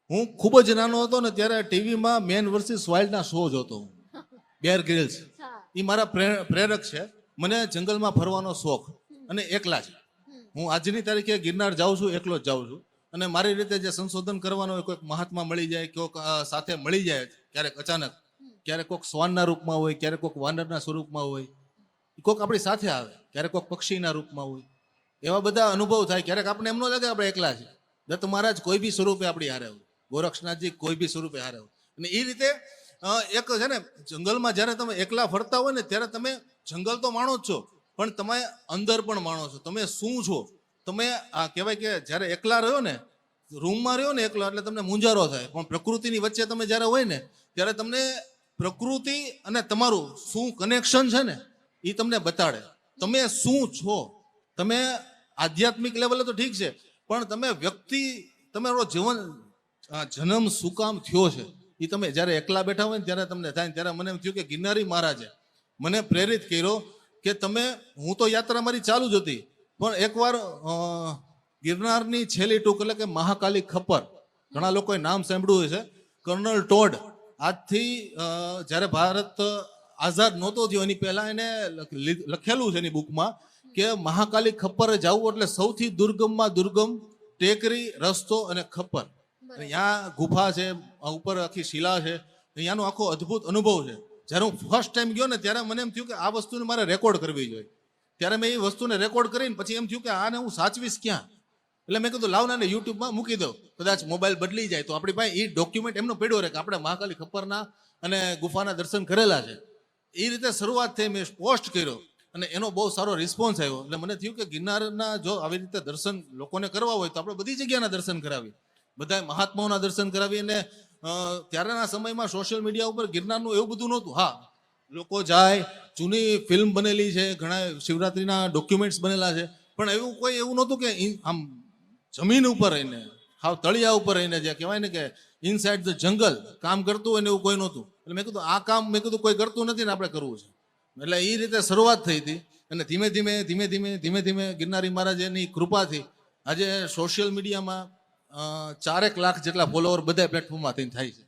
હું ખૂબ જ નાનો હતો ને ત્યારે ટીવીમાં મેન વર્સિસ વાઇલ્ડના શો જોતો હું. બેર ગ્રિલ્સ એ મારા પ્રેરક છે. મને જંગલમાં ફરવાનો શોખ અને એકલા છે. હું આજની તારીખે ગિરનાર જાઉં છું, એકલો જ જાઉં છું. અને મારી રીતે જે સંશોધન કરવાનું હોય, કોઈક મહાત્મા મળી જાય, કોઈક સાથે મળી જાય, ક્યારેક અચાનક, ક્યારેક કોઈક શ્વાનના રૂપમાં હોય, ક્યારેક કોઈક વાનરના સ્વરૂપમાં હોય, કોઈક આપણી સાથે આવે, ક્યારેક કોઈક પક્ષીના રૂપમાં હોય. એવા બધા અનુભવ થાય. ક્યારેક આપણે એમ ન લાગે આપણે એકલા છે. દત્ત મહારાજ કોઈ બી સ્વરૂપે આપણી હારે હોય, ગોરક્ષનાથજી કોઈ બી સ્વરૂપે હારે હોય. અને એ રીતે એક છે ને, જંગલમાં જ્યારે તમે એકલા ફરતા હોય ને ત્યારે તમે જંગલ તો માણો જ છો, પણ તમે અંદર પણ માણો છો. તમે શું છો? તમે આ કહેવાય કે જ્યારે એકલા રહ્યો ને, રૂમમાં રહ્યો ને એકલા, એટલે તમને મૂંઝારો થાય. પણ પ્રકૃતિની વચ્ચે તમે જ્યારે હોય ને ત્યારે તમને પ્રકૃતિ અને તમારું શું કનેક્શન છે ને એ તમને બતાડે. તમે શું છો? તમે આધ્યાત્મિક લેવલે તો ઠીક છે, પણ તમે વ્યક્તિ, તમારો જન્મ શું કામ થયો છે એ તમે જ્યારે એકલા બેઠા હોય ને ત્યારે તમને થાય. ત્યારે મને એમ થયું કે ગિરનારી મહારાજે મને પ્રેરિત કર્યો કે તમે, હું તો યાત્રા મારી ચાલુ જ હતી, પણ એકવાર ગિરનારની છેલ્લી ટૂંક એટલે કે મહાકાલી ખપ્પર, ઘણા લોકોએ નામ સાંભળ્યું હોય છે. કર્નલ ટોડ આજથી જ્યારે ભારત આઝાદ નહોતો થયો એની પહેલા એને લખેલું છે એની બુકમાં કે મહાકાલી ખપ્પરે જવું એટલે સૌથી દુર્ગમમાં દુર્ગમ ટેકરી, રસ્તો અને ખપ્પર. અહીંયા ગુફા છે, ઉપર આખી શિલા છે, અહીંયાનો આખો અદ્ભુત અનુભવ છે. જ્યારે હું ફર્સ્ટ ટાઈમ ગયો ને ત્યારે મને એમ થયું કે આ વસ્તુને મારે રેકોર્ડ કરવી જોઈએ. ત્યારે મેં એ વસ્તુને રેકોર્ડ કરીને પછી એમ થયું કે આને હું સાચવીશ ક્યાં? એટલે મેં કીધું લાવના ને યુટ્યુબમાં મૂકી દઉં, કદાચ મોબાઈલ બદલી જાય તો આપણી પાસે એ ડોક્યુમેન્ટ એમનો પડ્યો રહે કે આપણે મહાકાલી ખપ્પરના અને ગુફાના દર્શન કરેલા છે. એ રીતે શરૂઆત થઈ, મેં પોસ્ટ કર્યો અને એનો બહુ સારો રિસ્પોન્સ આવ્યો. એટલે મને થયું કે ગિરનારના જો આવી રીતે દર્શન લોકોને કરવા હોય તો આપણે બધી જગ્યાના દર્શન કરાવીએ, બધા મહાત્માઓના દર્શન કરાવીએ. અને ત્યારના સમયમાં સોશિયલ મીડિયા ઉપર ગિરનારનું એવું બધું નહોતું. હા, લોકો જાય, જૂની ફિલ્મ બનેલી છે, ઘણા શિવરાત્રિના ડોક્યુમેન્ટ્સ બનેલા છે, પણ એવું કોઈ એવું નહોતું કે આમ જમીન ઉપર રહીને, હાવ તળિયા ઉપર રહીને, જે કહેવાય ને કે ઇનસાઇડ ધ જંગલ કામ કરતું હોય ને એવું કોઈ નહોતું. એટલે મેં કીધું આ કામ મેં કીધું કોઈ કરતું નથી ને આપણે કરવું છે. એટલે એ રીતે શરૂઆત થઈ હતી. અને ધીમે ધીમે ગિરનારી મહારાજની કૃપાથી આજે સોશિયલ મીડિયામાં 4 લાખ જેટલા ફોલોવર બધા પ્લેટફોર્મમાં થઈને થાય છે.